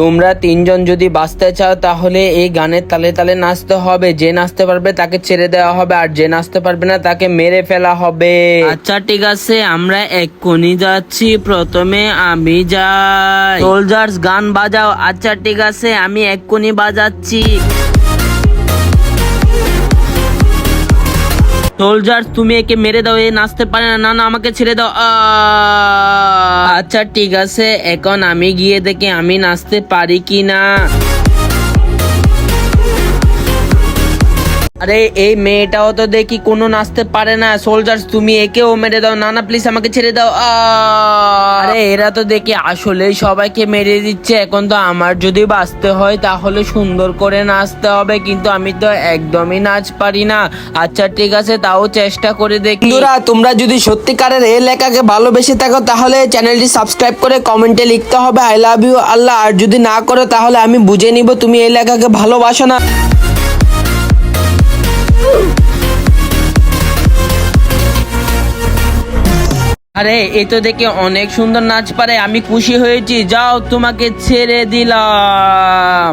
তোমরা তিনজন যদি বাঁচতে চাও তাহলে এই গানের তালে তালে নাচতে হবে। যে নাচতে পারবে তাকে ছেড়ে দেওয়া হবে, আর যে নাচতে পারবে না তাকে মেরে ফেলা হবে। আচ্ছা ঠিক আছে, আমরা এক্ষুনি যাচ্ছি। প্রথমে আমি যাই। সোলজার্স গান বাজাও। আচ্ছা ঠিক আছে, আমি এক্ষুনি বাজাচ্ছি। সোলজার্স তুমি একে মেরে দাও, এ নাচতে পারে না। না না, আমাকে ছেড়ে দাও। আচ্ছা ঠিক আছে, এখন আমি গিয়ে দেখি আমি নাচতে পারি কিনা। আরে এই মেয়েটাও তো দেখি কোনো নাচতে পারে না। সোলজার্স তুমি একেও মেরে দাও। না না প্লিজ আমাকে ছেড়ে দাও। আরে এরা তো দেখি আসলেই সবাইকে মেরে দিচ্ছে। এখন তো আমার যদি বাঁচতে হয় তাহলে সুন্দর করে নাচতে হবে, কিন্তু আমি তো একদমই নাচ পারি না। আচ্ছা ঠিক আছে, তাও চেষ্টা করে দেখি। বন্ধুরা, তোমরা যদি সত্যিকারের এই লেখাকে ভালোবেসে থাকো তাহলে চ্যানেলটি সাবস্ক্রাইব করে কমেন্টে লিখতে হবে আই লাভ ইউ আল্লাহ। আর যদি না করো তাহলে আমি বুঝে নিব তুমি এই লেখাকে ভালোবাসো না। আরে এ তো দেখে অনেক সুন্দর নাচ পারে। আমি খুশি হয়েছি। যাও, তোমাকে ছেড়ে দিলাম।